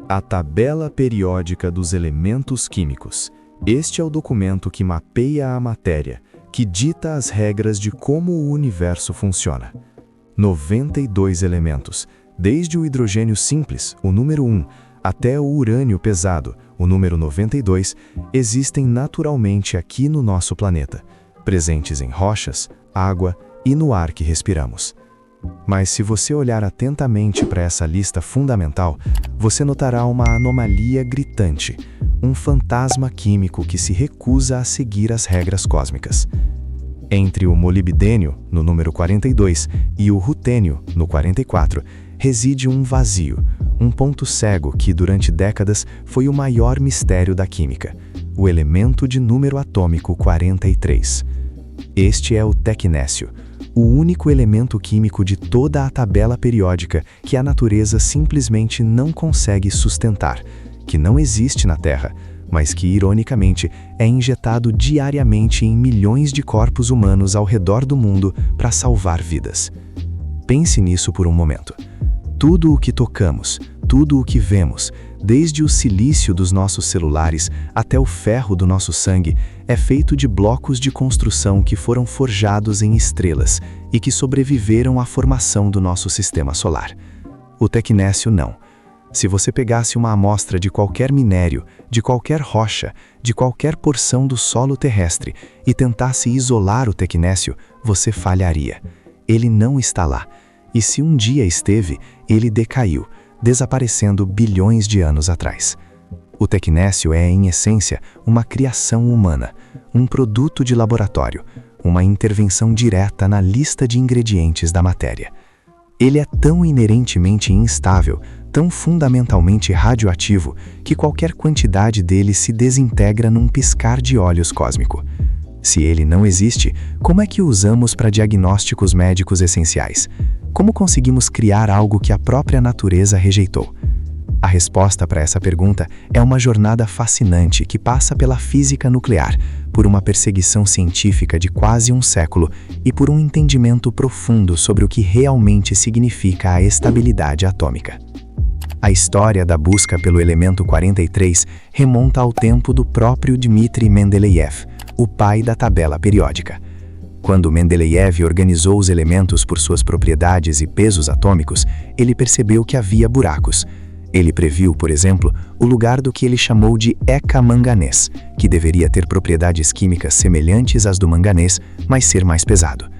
A Tabela Periódica dos Elementos Químicos. Este é o documento que mapeia a matéria, que dita as regras de como o universo funciona. 92 elementos, desde o hidrogênio simples, o número 1, até o urânio pesado, o número 92, existem naturalmente aqui no nosso planeta, presentes em rochas, água e no ar que respiramos. Mas se você olhar atentamente para essa lista fundamental, você notará uma anomalia gritante, um fantasma químico que se recusa a seguir as regras cósmicas. Entre o molibdênio, no número 42, e o rutênio, no 44, reside um vazio, um ponto cego que, durante décadas, foi o maior mistério da química, o elemento de número atômico 43. Este é o tecnécio, o único elemento químico de toda a tabela periódica que a natureza simplesmente não consegue sustentar, que não existe na Terra, mas que, ironicamente, é injetado diariamente em milhões de corpos humanos ao redor do mundo para salvar vidas. Pense nisso por um momento. Tudo o que tocamos, tudo o que vemos, desde o silício dos nossos celulares até o ferro do nosso sangue, é feito de blocos de construção que foram forjados em estrelas e que sobreviveram à formação do nosso sistema solar. O tecnécio não. Se você pegasse uma amostra de qualquer minério, de qualquer rocha, de qualquer porção do solo terrestre e tentasse isolar o tecnécio, você falharia. Ele não está lá. E se um dia esteve, ele decaiu, desaparecendo bilhões de anos atrás. O tecnécio é, em essência, uma criação humana, um produto de laboratório, uma intervenção direta na lista de ingredientes da matéria. Ele é tão inerentemente instável, tão fundamentalmente radioativo, que qualquer quantidade dele se desintegra num piscar de olhos cósmico. Se ele não existe, como é que o usamos para diagnósticos médicos essenciais? Como conseguimos criar algo que a própria natureza rejeitou? A resposta para essa pergunta é uma jornada fascinante que passa pela física nuclear, por uma perseguição científica de quase um século e por um entendimento profundo sobre o que realmente significa a estabilidade atômica. A história da busca pelo elemento 43 remonta ao tempo do próprio Dmitri Mendeleev, o pai da tabela periódica. Quando Mendeleev organizou os elementos por suas propriedades e pesos atômicos, ele percebeu que havia buracos. Ele previu, por exemplo, o lugar do que ele chamou de ECA-manganês, que deveria ter propriedades químicas semelhantes às do manganês, mas ser mais pesado.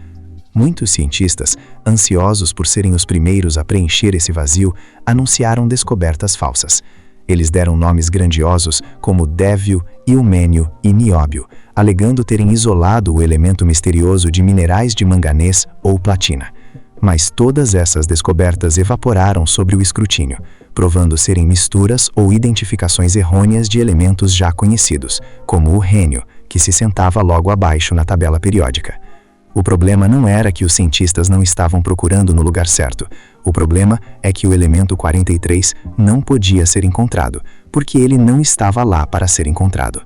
Muitos cientistas, ansiosos por serem os primeiros a preencher esse vazio, anunciaram descobertas falsas. Eles deram nomes grandiosos como dévio, ilmênio e nióbio, alegando terem isolado o elemento misterioso de minerais de manganês ou platina. Mas todas essas descobertas evaporaram sob o escrutínio, provando serem misturas ou identificações errôneas de elementos já conhecidos, como o rênio, que se sentava logo abaixo na tabela periódica. O problema não era que os cientistas não estavam procurando no lugar certo. O problema é que o elemento 43 não podia ser encontrado, porque ele não estava lá para ser encontrado.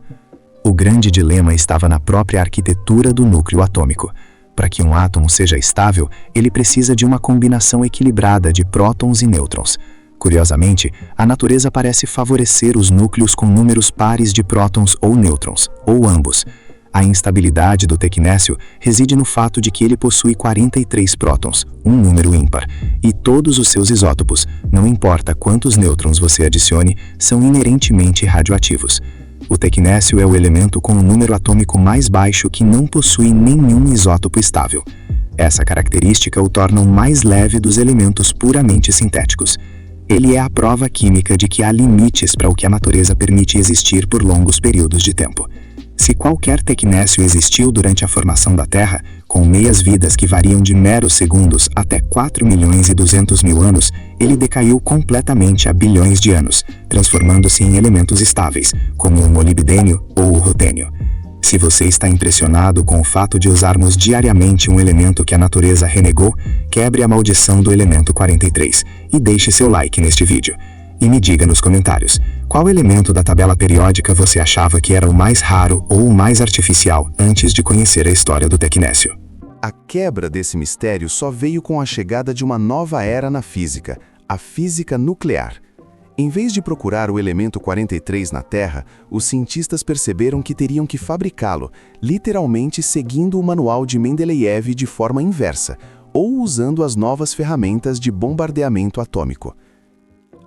O grande dilema estava na própria arquitetura do núcleo atômico. Para que um átomo seja estável, ele precisa de uma combinação equilibrada de prótons e nêutrons. Curiosamente, a natureza parece favorecer os núcleos com números pares de prótons ou nêutrons, ou ambos. A instabilidade do tecnécio reside no fato de que ele possui 43 prótons, um número ímpar, e todos os seus isótopos, não importa quantos nêutrons você adicione, são inerentemente radioativos. O tecnécio é o elemento com o número atômico mais baixo que não possui nenhum isótopo estável. Essa característica o torna o mais leve dos elementos puramente sintéticos. Ele é a prova química de que há limites para o que a natureza permite existir por longos períodos de tempo. Se qualquer tecnécio existiu durante a formação da Terra, com meias-vidas que variam de meros segundos até 4.200.000 anos, ele decaiu completamente há bilhões de anos, transformando-se em elementos estáveis, como o molibdênio ou o rutênio. Se você está impressionado com o fato de usarmos diariamente um elemento que a natureza renegou, quebre a maldição do elemento 43 e deixe seu like neste vídeo. E me diga nos comentários, qual elemento da tabela periódica você achava que era o mais raro ou o mais artificial antes de conhecer a história do tecnécio? A quebra desse mistério só veio com a chegada de uma nova era na física, a física nuclear. Em vez de procurar o elemento 43 na Terra, os cientistas perceberam que teriam que fabricá-lo, literalmente seguindo o manual de Mendeleev de forma inversa, ou usando as novas ferramentas de bombardeamento atômico.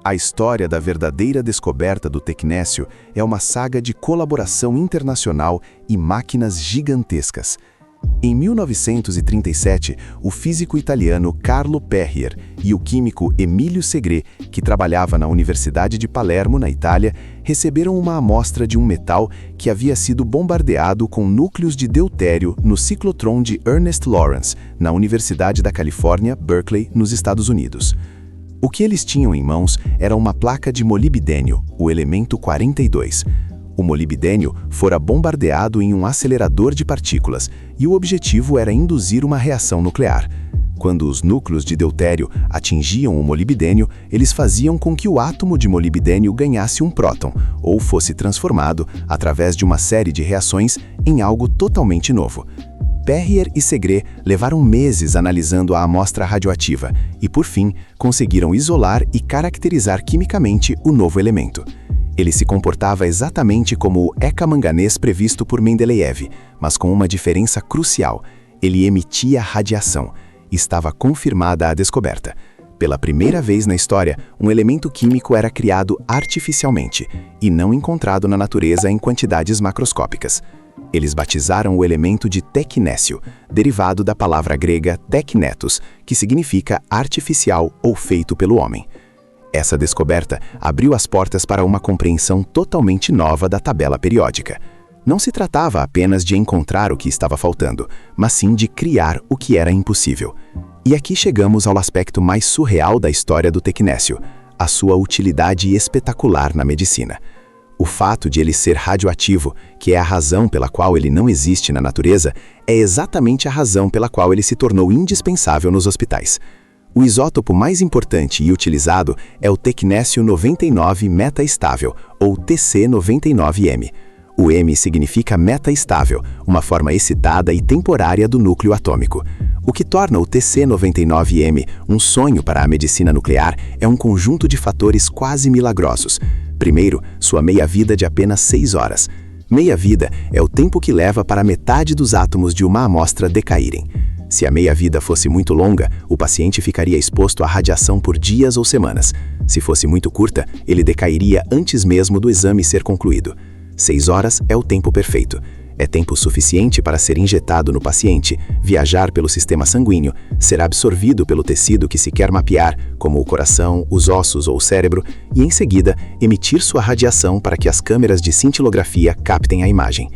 A história da verdadeira descoberta do tecnécio é uma saga de colaboração internacional e máquinas gigantescas. Em 1937, o físico italiano Carlo Perrier e o químico Emílio Segre, que trabalhava na Universidade de Palermo, na Itália, receberam uma amostra de um metal que havia sido bombardeado com núcleos de deutério no ciclotron de Ernest Lawrence, na Universidade da Califórnia, Berkeley, nos Estados Unidos. O que eles tinham em mãos era uma placa de molibdênio, o elemento 42. O molibdênio fora bombardeado em um acelerador de partículas e o objetivo era induzir uma reação nuclear. Quando os núcleos de deutério atingiam o molibdênio, eles faziam com que o átomo de molibdênio ganhasse um próton ou fosse transformado, através de uma série de reações, em algo totalmente novo. Perrier e Segre levaram meses analisando a amostra radioativa e, por fim, conseguiram isolar e caracterizar quimicamente o novo elemento. Ele se comportava exatamente como o ECA-manganês previsto por Mendeleev, mas com uma diferença crucial: ele emitia radiação. Estava confirmada a descoberta. Pela primeira vez na história, um elemento químico era criado artificialmente e não encontrado na natureza em quantidades macroscópicas. Eles batizaram o elemento de tecnécio, derivado da palavra grega teknetos, que significa artificial ou feito pelo homem. Essa descoberta abriu as portas para uma compreensão totalmente nova da tabela periódica. Não se tratava apenas de encontrar o que estava faltando, mas sim de criar o que era impossível. E aqui chegamos ao aspecto mais surreal da história do tecnécio, a sua utilidade espetacular na medicina. O fato de ele ser radioativo, que é a razão pela qual ele não existe na natureza, é exatamente a razão pela qual ele se tornou indispensável nos hospitais. O isótopo mais importante e utilizado é o tecnécio 99 metaestável, ou Tc99m. O M significa metaestável, uma forma excitada e temporária do núcleo atômico. O que torna o Tc99m um sonho para a medicina nuclear é um conjunto de fatores quase milagrosos. Primeiro, sua meia-vida de apenas 6 horas. Meia-vida é o tempo que leva para metade dos átomos de uma amostra decaírem. Se a meia-vida fosse muito longa, o paciente ficaria exposto à radiação por dias ou semanas. Se fosse muito curta, ele decairia antes mesmo do exame ser concluído. 6 horas é o tempo perfeito. É tempo suficiente para ser injetado no paciente, viajar pelo sistema sanguíneo, ser absorvido pelo tecido que se quer mapear, como o coração, os ossos ou o cérebro, e em seguida emitir sua radiação para que as câmeras de cintilografia captem a imagem.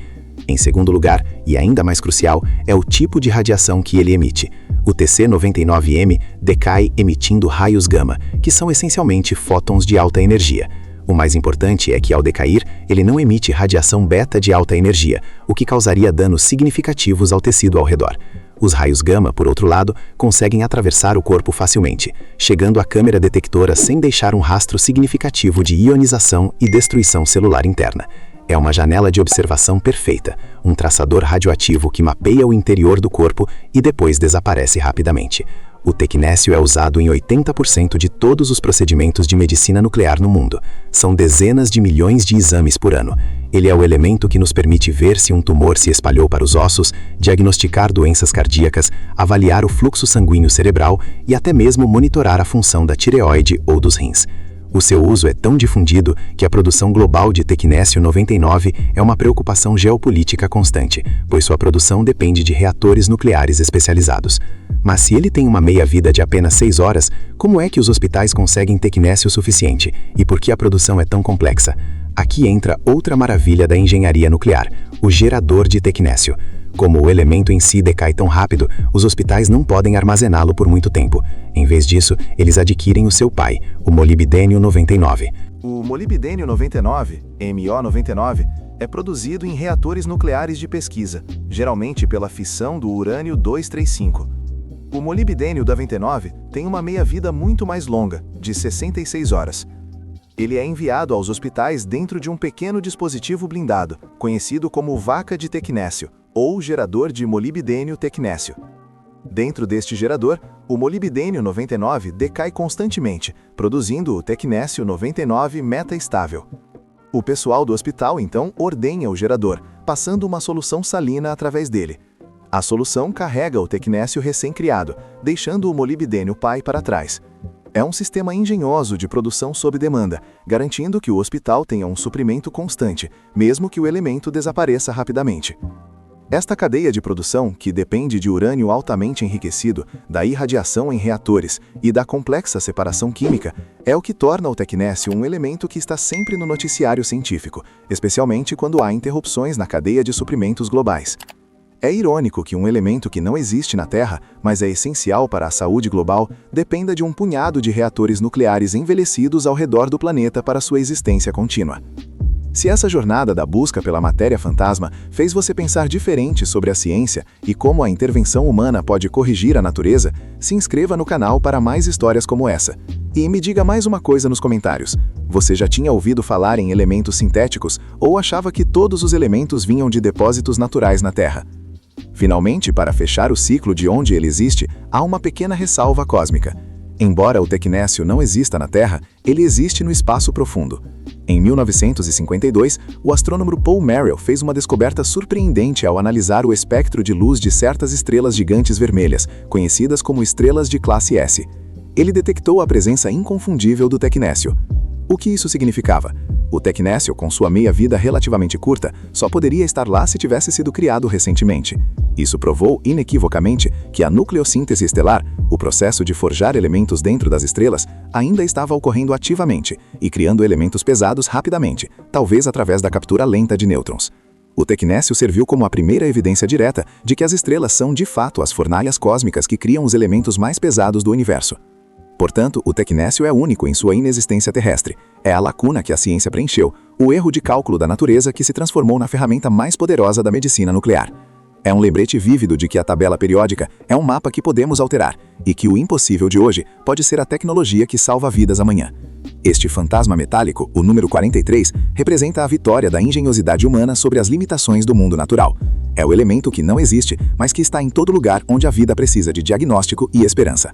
Em segundo lugar, e ainda mais crucial, é o tipo de radiação que ele emite. O Tc99m decai emitindo raios gama, que são essencialmente fótons de alta energia. O mais importante é que, ao decair, ele não emite radiação beta de alta energia, o que causaria danos significativos ao tecido ao redor. Os raios gama, por outro lado, conseguem atravessar o corpo facilmente, chegando à câmera detectora sem deixar um rastro significativo de ionização e destruição celular interna. É uma janela de observação perfeita, um traçador radioativo que mapeia o interior do corpo e depois desaparece rapidamente. O tecnécio é usado em 80% de todos os procedimentos de medicina nuclear no mundo. São dezenas de milhões de exames por ano. Ele é o elemento que nos permite ver se um tumor se espalhou para os ossos, diagnosticar doenças cardíacas, avaliar o fluxo sanguíneo cerebral e até mesmo monitorar a função da tireoide ou dos rins. O seu uso é tão difundido que a produção global de tecnécio 99 é uma preocupação geopolítica constante, pois sua produção depende de reatores nucleares especializados. Mas se ele tem uma meia-vida de apenas 6 horas, como é que os hospitais conseguem tecnécio suficiente? E por que a produção é tão complexa? Aqui entra outra maravilha da engenharia nuclear, o gerador de tecnécio. Como o elemento em si decai tão rápido, os hospitais não podem armazená-lo por muito tempo. Em vez disso, eles adquirem o seu pai, o molibdênio 99. O molibdênio 99, MO99, é produzido em reatores nucleares de pesquisa, geralmente pela fissão do urânio 235. O molibdênio 99 tem uma meia-vida muito mais longa, de 66 horas. Ele é enviado aos hospitais dentro de um pequeno dispositivo blindado, conhecido como vaca de tecnécio, ou gerador de molibdênio tecnécio. Dentro deste gerador, o molibdênio 99 decai constantemente, produzindo o tecnécio 99 metaestável. O pessoal do hospital, então, ordenha o gerador, passando uma solução salina através dele. A solução carrega o tecnécio recém-criado, deixando o molibdênio pai para trás. É um sistema engenhoso de produção sob demanda, garantindo que o hospital tenha um suprimento constante, mesmo que o elemento desapareça rapidamente. Esta cadeia de produção, que depende de urânio altamente enriquecido, da irradiação em reatores e da complexa separação química, é o que torna o tecnécio um elemento que está sempre no noticiário científico, especialmente quando há interrupções na cadeia de suprimentos globais. É irônico que um elemento que não existe na Terra, mas é essencial para a saúde global, dependa de um punhado de reatores nucleares envelhecidos ao redor do planeta para sua existência contínua. Se essa jornada da busca pela matéria fantasma fez você pensar diferente sobre a ciência e como a intervenção humana pode corrigir a natureza, se inscreva no canal para mais histórias como essa. E me diga mais uma coisa nos comentários. Você já tinha ouvido falar em elementos sintéticos ou achava que todos os elementos vinham de depósitos naturais na Terra? Finalmente, para fechar o ciclo de onde ele existe, há uma pequena ressalva cósmica. Embora o tecnécio não exista na Terra, ele existe no espaço profundo. Em 1952, o astrônomo Paul Merrill fez uma descoberta surpreendente ao analisar o espectro de luz de certas estrelas gigantes vermelhas, conhecidas como estrelas de classe S. Ele detectou a presença inconfundível do tecnécio. O que isso significava? O tecnécio, com sua meia-vida relativamente curta, só poderia estar lá se tivesse sido criado recentemente. Isso provou inequivocamente que a nucleossíntese estelar, o processo de forjar elementos dentro das estrelas, ainda estava ocorrendo ativamente e criando elementos pesados rapidamente, talvez através da captura lenta de nêutrons. O tecnécio serviu como a primeira evidência direta de que as estrelas são de fato as fornalhas cósmicas que criam os elementos mais pesados do universo. Portanto, o tecnécio é único em sua inexistência terrestre. É a lacuna que a ciência preencheu, o erro de cálculo da natureza que se transformou na ferramenta mais poderosa da medicina nuclear. É um lembrete vívido de que a tabela periódica é um mapa que podemos alterar e que o impossível de hoje pode ser a tecnologia que salva vidas amanhã. Este fantasma metálico, o número 43, representa a vitória da engenhosidade humana sobre as limitações do mundo natural. É o elemento que não existe, mas que está em todo lugar onde a vida precisa de diagnóstico e esperança.